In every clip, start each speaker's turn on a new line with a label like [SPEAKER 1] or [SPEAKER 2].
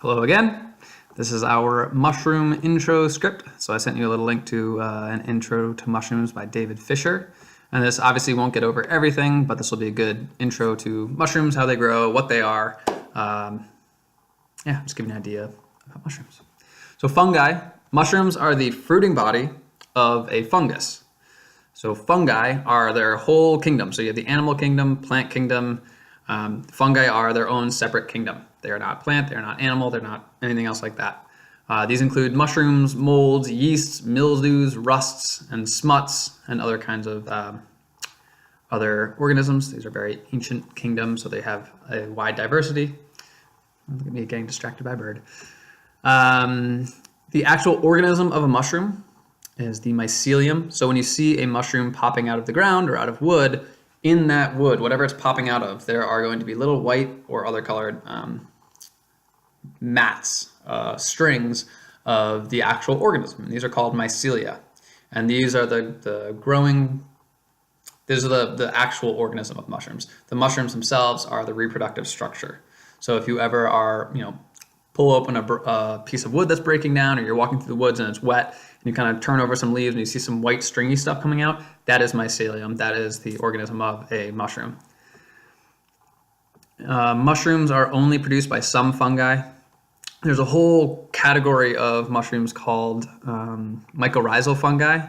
[SPEAKER 1] Hello again. This is our mushroom intro script. So I sent you a little link to an intro to mushrooms by David Fisher. And this obviously won't get over everything, but this will be a good intro to mushrooms, how they grow, what they are. Just give you an idea about mushrooms. So fungi, mushrooms are the fruiting body of a fungus. So fungi are their whole kingdom. So you have the animal kingdom, plant kingdom. Fungi are their own separate kingdom. They are not plant, they're not animal, they're not anything else like that. These include mushrooms, molds, yeasts, mildews, rusts, and smuts, and other kinds of other organisms. These are very ancient kingdoms, so they have a wide diversity. Look at me getting distracted by a bird. The actual organism of a mushroom is the mycelium. So when you see a mushroom popping out of the ground or out of wood, in that wood, whatever it's popping out of, there are going to be little white or other colored mats, strings of the actual organism. And these are called mycelia. And these are the actual organism of mushrooms. The mushrooms themselves are the reproductive structure. So if you ever are, pull open a piece of wood that's breaking down, or you're walking through the woods and it's wet, and you kind of turn over some leaves and you see some white stringy stuff coming out, that is mycelium. That is the organism of a mushroom. Mushrooms are only produced by some fungi. There's a whole category of mushrooms called mycorrhizal fungi,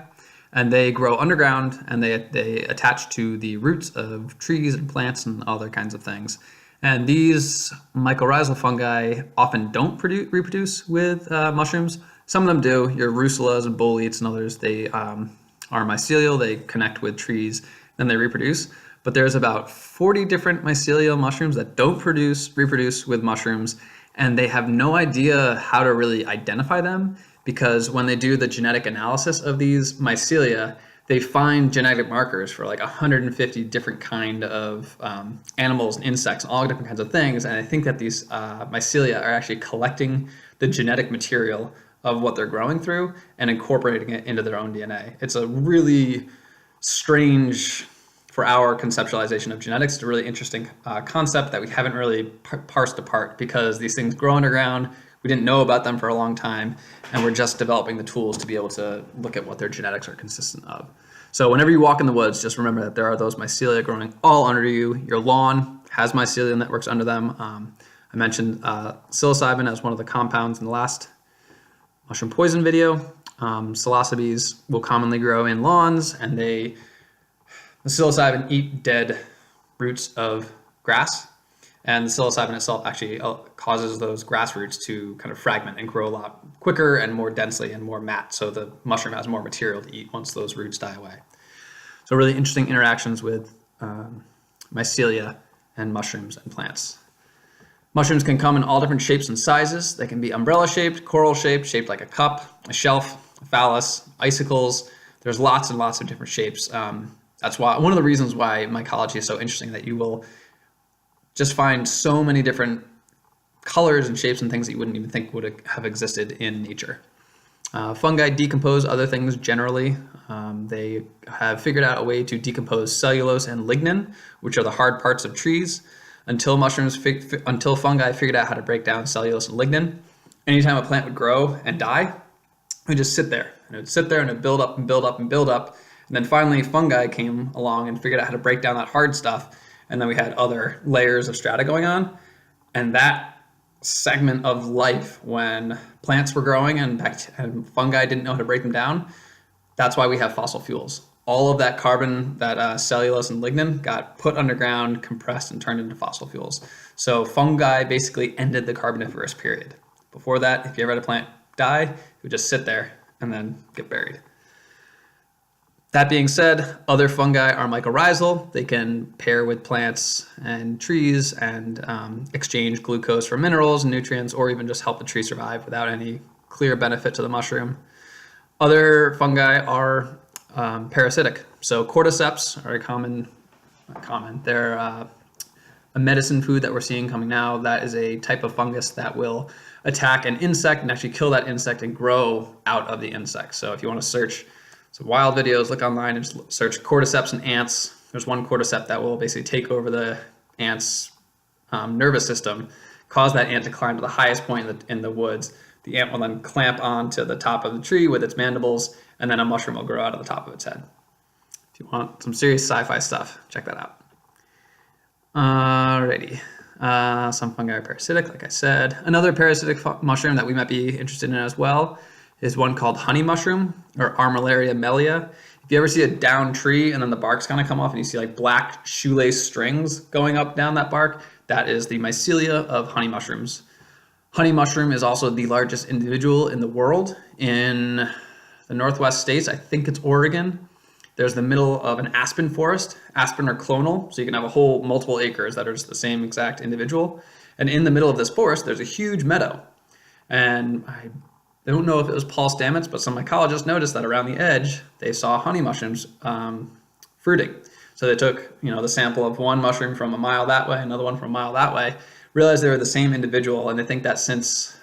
[SPEAKER 1] and they grow underground and they attach to the roots of trees and plants and other kinds of things. And these mycorrhizal fungi often don't reproduce with mushrooms. Some of them do. Your russulas and boletes and others, they are mycelial. They connect with trees, then they reproduce. But there's about 40 different mycelial mushrooms that don't reproduce with mushrooms, and they have no idea how to really identify them, because when they do the genetic analysis of these mycelia, they find genetic markers for like 150 different kind of animals and insects, all different kinds of things. And I think that these mycelia are actually collecting the genetic material of what they're growing through and incorporating it into their own DNA. It's a really strange, for our conceptualization of genetics, it's a really interesting concept that we haven't really parsed apart, because these things grow underground. We didn't know about them for a long time, and we're just developing the tools to be able to look at what their genetics are consistent of. So whenever you walk in the woods, just remember that there are those mycelia growing all under you. Your lawn has mycelium networks under them. I mentioned psilocybin as one of the compounds in the last mushroom poison video. Psilocybes will commonly grow in lawns, and the psilocybin eat dead roots of grass. And the psilocybin itself actually causes those grass roots to kind of fragment and grow a lot quicker and more densely and more matte. So the mushroom has more material to eat once those roots die away. So really interesting interactions with mycelia and mushrooms and plants. Mushrooms can come in all different shapes and sizes. They can be umbrella shaped, coral shaped, shaped like a cup, a shelf, a phallus, icicles. There's lots and lots of different shapes. That's why one of the reasons why mycology is so interesting, that you will just find so many different colors and shapes and things that you wouldn't even think would have existed in nature. Fungi decompose other things generally. They have figured out a way to decompose cellulose and lignin, which are the hard parts of trees. Until fungi figured out how to break down cellulose and lignin, anytime a plant would grow and die, it would just sit there. And it would sit there and it would build up and build up and build up. And then finally fungi came along and figured out how to break down that hard stuff. And then we had other layers of strata going on. And that segment of life, when plants were growing and fungi didn't know how to break them down, that's why we have fossil fuels. All of that carbon, that cellulose and lignin, got put underground, compressed, and turned into fossil fuels. So fungi basically ended the Carboniferous period. Before that, if you ever had a plant die, it would just sit there and then get buried. That being said, other fungi are mycorrhizal. They can pair with plants and trees and exchange glucose for minerals and nutrients, or even just help the tree survive without any clear benefit to the mushroom. Other fungi are parasitic. So cordyceps are common. They're a medicine food that we're seeing coming now. That is a type of fungus that will attack an insect and actually kill that insect and grow out of the insect. So if you want to search some wild videos, look online and just search cordyceps and ants. There's one cordyceps that will basically take over the ant's nervous system, cause that ant to climb to the highest point in the woods. The ant will then clamp onto the top of the tree with its mandibles, and then a mushroom will grow out of the top of its head. If you want some serious sci-fi stuff, check that out. Alrighty. Some fungi are parasitic, like I said. Another parasitic mushroom that we might be interested in as well is one called honey mushroom, or Armillaria mellia. If you ever see a down tree and then the bark's kind of come off and you see like black shoelace strings going up down that bark, that is the mycelia of honey mushrooms. Honey mushroom is also the largest individual in the world. In the Northwest states, I think it's Oregon, there's the middle of an aspen forest. Aspen are clonal, so you can have a whole multiple acres that are just the same exact individual. And in the middle of this forest, there's a huge meadow. And I don't know if it was Paul Stamets, but some mycologists noticed that around the edge, they saw honey mushrooms fruiting. So they took, the sample of one mushroom from a mile that way, another one from a mile that way, realized they were the same individual, and they think that since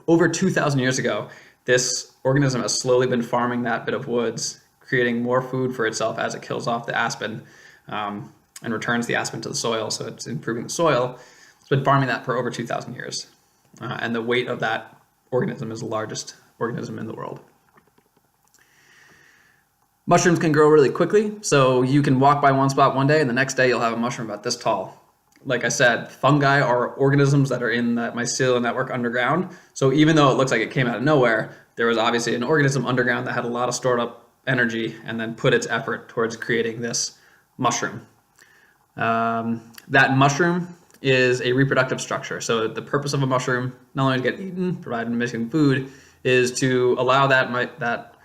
[SPEAKER 1] over 2,000 years ago, this organism has slowly been farming that bit of woods, creating more food for itself as it kills off the aspen and returns the aspen to the soil, so it's improving the soil. It's been farming that for over 2,000 years. And the weight of that organism is the largest organism in the world. Mushrooms can grow really quickly, so you can walk by one spot one day and the next day you'll have a mushroom about this tall. Like I said, fungi are organisms that are in that mycelial network underground. So even though it looks like it came out of nowhere, there was obviously an organism underground that had a lot of stored up energy and then put its effort towards creating this mushroom. That mushroom is a reproductive structure. So the purpose of a mushroom, not only to get eaten, provided missing food, is to allow that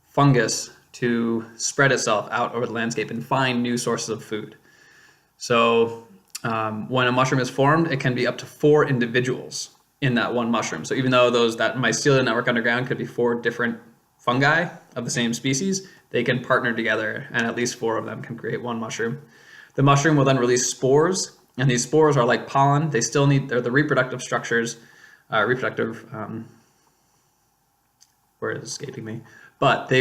[SPEAKER 1] fungus to spread itself out over the landscape and find new sources of food. So when a mushroom is formed, it can be up to 4 individuals in that one mushroom. So even though that mycelial network underground could be 4 different fungi of the same species, they can partner together and at least 4 of them can create one mushroom. The mushroom will then release spores, and these spores are like pollen. They're the reproductive structures, word is escaping me, but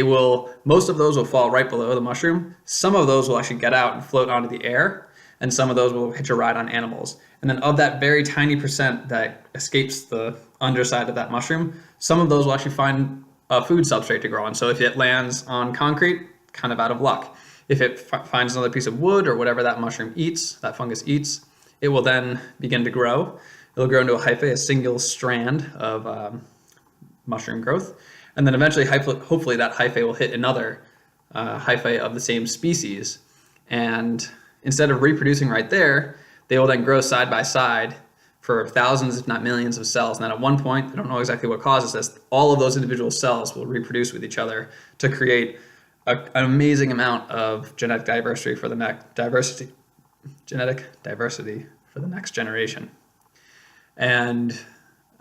[SPEAKER 1] most of those will fall right below the mushroom. Some of those will actually get out and float onto the air, and some of those will hitch a ride on animals. And then of that very tiny percent that escapes the underside of that mushroom, some of those will actually find a food substrate to grow on. So if it lands on concrete, kind of out of luck. If it finds another piece of wood or whatever that mushroom eats, that fungus eats, it will then begin to grow. It'll grow into a hyphae, a single strand of mushroom growth. And then eventually, hopefully that hyphae will hit another hyphae of the same species. And instead of reproducing right there, they will then grow side by side for thousands, if not millions of cells. And then at one point, I don't know exactly what causes this, all of those individual cells will reproduce with each other to create an amazing amount of genetic diversity for the next generation. And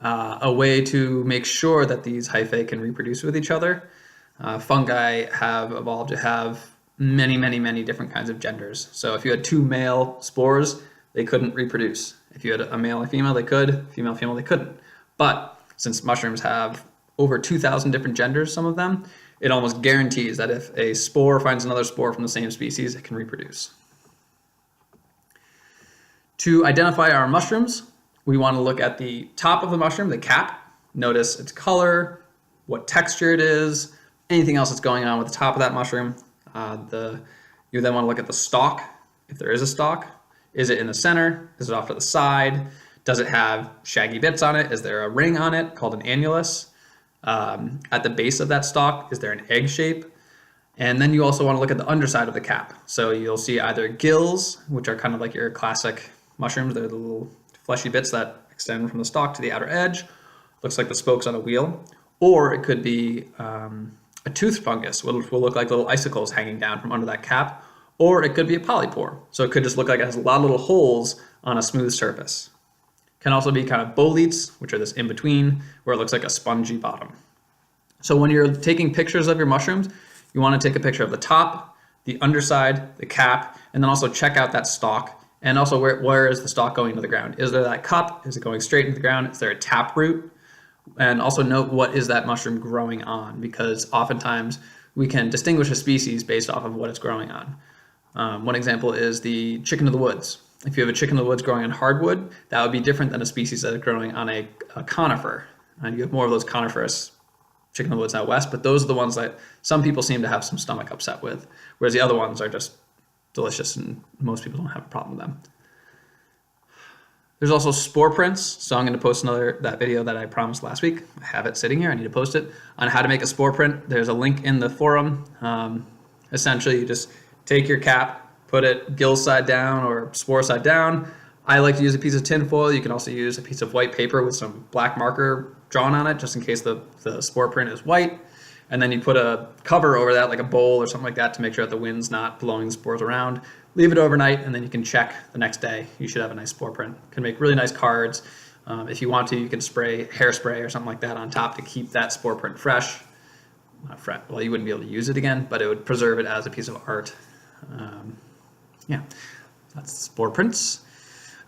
[SPEAKER 1] a way to make sure that these hyphae can reproduce with each other, fungi have evolved to have many, many, many different kinds of genders. So if you had 2 male spores, they couldn't reproduce. If you had a male and female, they could. Female, female, they couldn't. But since mushrooms have over 2,000 different genders, some of them, it almost guarantees that if a spore finds another spore from the same species, it can reproduce. To identify our mushrooms, we want to look at the top of the mushroom, the cap. Notice its color, what texture it is, anything else that's going on with the top of that mushroom. You then want to look at the stalk, if there is a stalk. Is it in the center? Is it off to the side? Does it have shaggy bits on it? Is there a ring on it called an annulus? At the base of that stalk, is there an egg shape? And then you also want to look at the underside of the cap. So you'll see either gills, which are kind of like your classic mushrooms. They're the little fleshy bits that extend from the stalk to the outer edge. Looks like the spokes on a wheel. Or it could be a tooth fungus, which will look like little icicles hanging down from under that cap. Or it could be a polypore. So it could just look like it has a lot of little holes on a smooth surface. Can also be kind of boletes, which are this in-between, where it looks like a spongy bottom. So when you're taking pictures of your mushrooms, you want to take a picture of the top, the underside, the cap, and then also check out that stalk. And also where is the stalk going into the ground? Is there that cup? Is it going straight into the ground? Is there a tap root? And also note what is that mushroom growing on, because oftentimes we can distinguish a species based off of what it's growing on. One example is the chicken of the woods. if you have a chicken of the woods growing on hardwood, that would be different than a species that is growing on a conifer. And you have more of those coniferous chicken of the woods out west, but those are the ones that some people seem to have some stomach upset with, whereas the other ones are just delicious and most people don't have a problem with them. There's also spore prints, so I'm going to post that video that I promised last week. I have it sitting here, I need to post it, on how to make a spore print. There's a link in the forum. Essentially, you just take your cap, put it gill side down or spore side down. I like to use a piece of tin foil. You can also use a piece of white paper with some black marker drawn on it, just in case the spore print is white. And then you put a cover over that, like a bowl or something like that, to make sure that the wind's not blowing the spores around. Leave it overnight, and then you can check the next day. You should have a nice spore print. Can make really nice cards. If you want to, you can spray hairspray or something like that on top to keep that spore print fresh. Not fresh. Well, you wouldn't be able to use it again, but it would preserve it as a piece of art. Yeah, that's spore prints.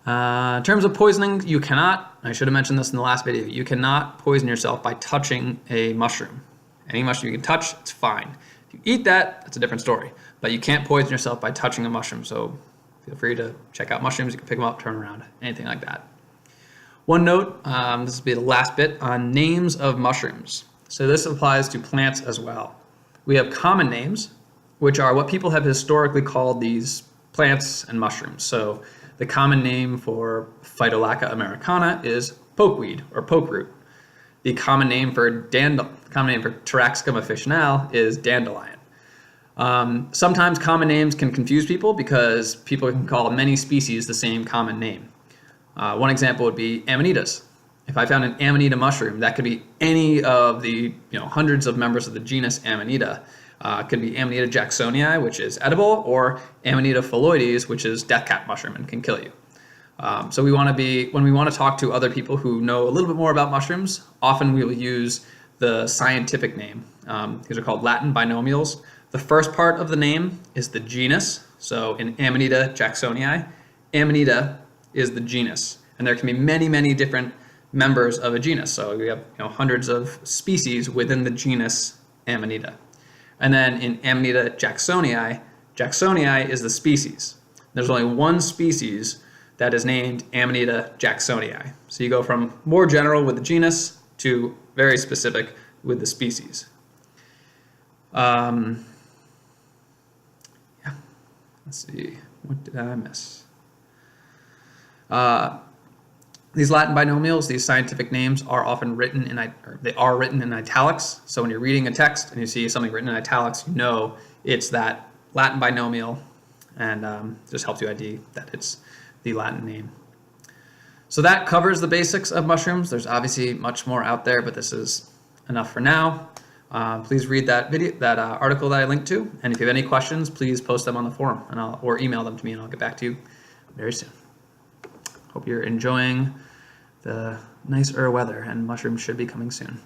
[SPEAKER 1] In terms of poisoning, you cannot, I should have mentioned this in the last video, you cannot poison yourself by touching a mushroom. Any mushroom you can touch, it's fine. If you eat that, that's a different story. But you can't poison yourself by touching a mushroom, so feel free to check out mushrooms. You can pick them up, turn around, anything like that. One note, this will be the last bit, on names of mushrooms. So this applies to plants as well. We have common names, which are what people have historically called these plants and mushrooms. So the common name for Phytolacca americana is pokeweed or pokeroot. The common name for Taraxacum officinale is dandelion. Sometimes common names can confuse people because people can call many species the same common name. One example would be amanitas. If I found an amanita mushroom, that could be any of the hundreds of members of the genus Amanita. It could be Amanita jacksonii, which is edible, or Amanita phalloides, which is death cap mushroom and can kill you. So when we want to talk to other people who know a little bit more about mushrooms, often we will use the scientific name. These are called Latin binomials. The first part of the name is the genus. So in Amanita jacksonii, Amanita is the genus, and there can be many, many different members of a genus. So we have hundreds of species within the genus Amanita. And then in Amanita jacksonii, jacksonii is the species. There's only one species that is named Amanita jacksonii. So you go from more general with the genus to very specific with the species. Yeah. Let's see, what did I miss? These Latin binomials, these scientific names, are often written in italics. So when you're reading a text and you see something written in italics, you know it's that Latin binomial, and just helps you ID that it's the Latin name. So that covers the basics of mushrooms. There's obviously much more out there, but this is enough for now. Please read that article that I linked to, and if you have any questions, please post them on the forum, or email them to me, and I'll get back to you very soon. Hope you're enjoying the nicer weather, and mushrooms should be coming soon.